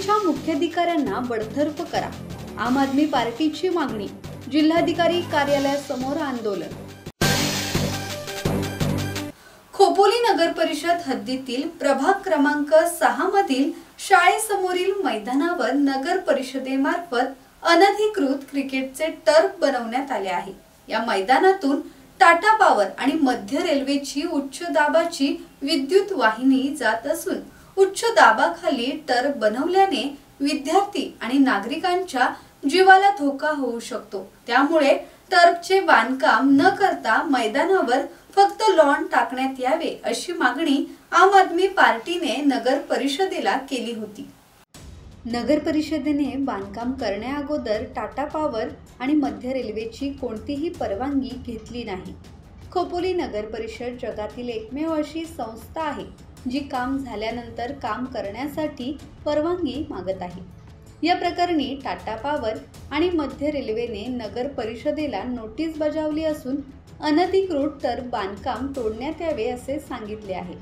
अशा मुख्याधिकाऱ्यांना बडतर्फ करा। आम आदमी पार्टीची मागणी। जिल्हाधिकारी कार्यालयासमोर आंदोलन। खोपोली नगर परिषद हद्दीतील प्रभाग क्रमांक 6 मधील शाळेसमोरील मैदानावर नगर परिषदेमार्फत अनधिकृत क्रिकेटचे टर्फ बनवण्यात आले आहे। या मैदानातून टाटा पॉवर आणि मध्य रेल्वेची उच्च दाबाची विद्युत वाहिनी जात असून उच्च दाबाखाली टर्फ बनवल्याने विद्यार्थी आणि नागरिकांच्या जीवाला धोका होऊ शकतो। त्यामुळे टर्फचे बांधकाम न करता मैदानावर फक्त लॉन टाकण्यात यावे अशी मागणी आम आदमी पार्टीने नगर परिषदेला केली होती। नगर परिषदेने बांधकाम करण्याअगोदर टाटा पॉवर आणि मध्य रेल्वेची कोणतीही परवानगी घेतली नाही। खोपोली नगर परिषद जगातील एकमेव अशी संस्था आहे जी काम झाल्यानंतर काम करण्यासाठी परवानगी मागत आहे। या प्रकरणी टाटा पॉवर आणि मध्य रेल्वेने नगर परिषदेला नोटीस बजावली असून अनधिकृत टर्फ बांधकाम तोडण्यात यावे असे सांगितले आहे।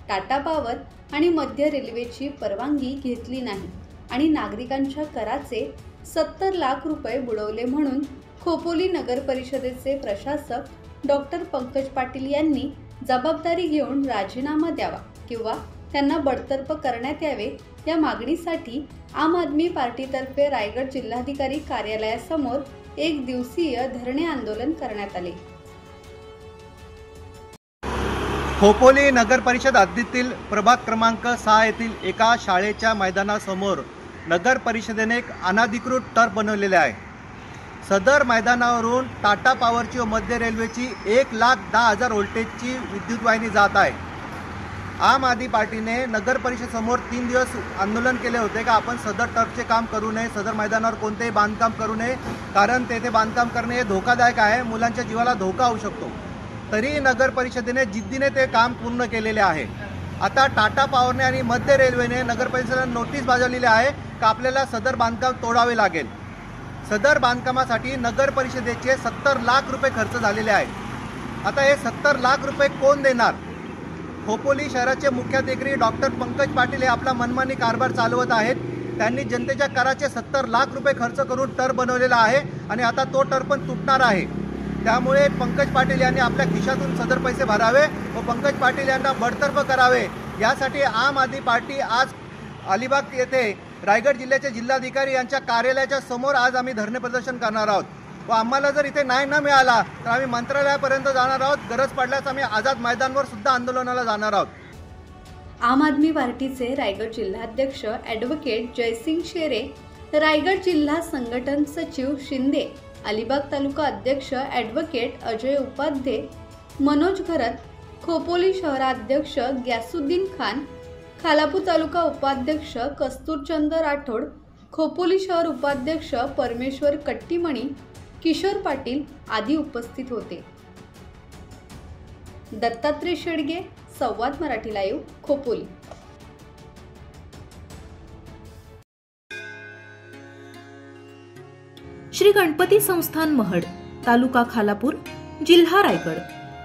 टाटा पॉवर आणि मध्य रेल्वेची परवानगी घेतली नाही आणि नागरिकांच्या कराचे 70 लाख रुपये बुडवले म्हणून खोपोली नगर परिषदेचे प्रशासक डॉक्टर पंकज पाटील यांनी जबाबदारी घेऊन राजीनामा द्यावा किंवा त्यांना बडतर्फ करण्यात यावे या मागणीसाठी आम आदमी पार्टीतर्फे रायगड जिल्हाधिकारी कार्यालयासमोर 1 दिवसीय धरणे आंदोलन करण्यात आले। खोपोली नगर परिषद हद्दीतील प्रभाग क्रमांक 6 येथील एका शाळेच्या मैदानासमोर नगर परिषदेने एक अनधिकृत टर्फ बनवलेले आहे। सदर मैदानावरून टाटा पॉवरची व मध्य रेल्वेची 1,10,000 व्होल्टेजची विद्युत वाहिनी जात आहे। आम आदमी पार्टीने नगर परिषद समोर 3 दिवस आंदोलन केले होते का आपण सदर टर्फचे काम करू नये, सदर मैदानावर कोणतेही बांधकाम करू नये, कारण तेथे बांधकाम करणे हे धोकादायक आहे, मुलांच्या जीवाला धोका होऊ शकतो। तरी नगर परिषदेने जिद्दीने ते काम पूर्ण केलेले आहे। आता टाटा पॉवरने आणि मध्य रेल्वेने नगर परिषदेला नोटीस बजावलेली आहे का आपल्याला सदर बांधकाम तोडावे लागेल। सदर बांधकामासाठी नगर परिषदेचे 70 लाख रुपये खर्च झालेले आहे। आता हे 70 लाख रुपये कोण देणार? खोपोली शहराचे मुख्याधिकारी डॉक्टर पंकज पाटील हे आपला मनमानी कारभार चालवत आहेत। त्यांनी जनतेच्या कराचे 70 लाख रुपये खर्च करून टर्फ बनवलेला आहे आणि आता तो टर्फ पण तुटणार आहे। त्यामुळे पंकज पाटील यांनी आपल्या खिशातून सदर पैसे भरावे व पंकज पाटील यांना बडतर्फ करावे यासाठी आम आदमी पार्टी आज अलिबाग येथे रायगड जिल्ह्याचे जिल्हाधिकारी यांच्या कार्यालयाच्या समोर आज आम्ही धरणे प्रदर्शन करणार आहोत व आम्हाला जर इथे न्याय न मिळाला तर आम्ही मंत्रालयापर्यंत जाणार आहोत। गरज पडल्यास आम्ही आझाद मैदानावर सुद्धा आंदोलनाला जाणार आहोत। आम आदमी पार्टीचे रायगड जिल्हाध्यक्ष ॲडव्होकेट जयसिंग शेरे, रायगड जिल्हा संघटन सचिव शिंदे, अलिबाग तालुका अध्यक्ष ॲडव्होकेट अजय उपाध्ये, मनोज घरत, खोपोली शहराध्यक्ष ग्यासुद्दीन खान, खालापूर तालुका उपाध्यक्ष कस्तूरचंद राठोड, खोपोली शहर उपाध्यक्ष परमेश्वर कट्टीमणी, किशोर पाटील आदी उपस्थित होते। दत्तात्रय शेडगे, संवाद मराठी लाईव्ह, खोपोली। श्री गणपती संस्थान महड, तालुका खालापूर, जिल्हा रायगड।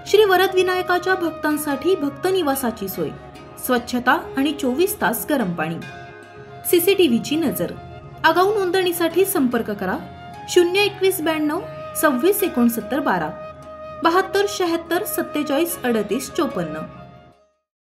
श्री वरद विनायकाच्या भक्तांसाठी भक्त निवासाची सोय, स्वच्छता आणि 24 तास गरम पाणी, सीसीटीव्हीची नजर। आगाऊ नोंदणीसाठी संपर्क करा 02192 26 69 12 72 76 47 38 54।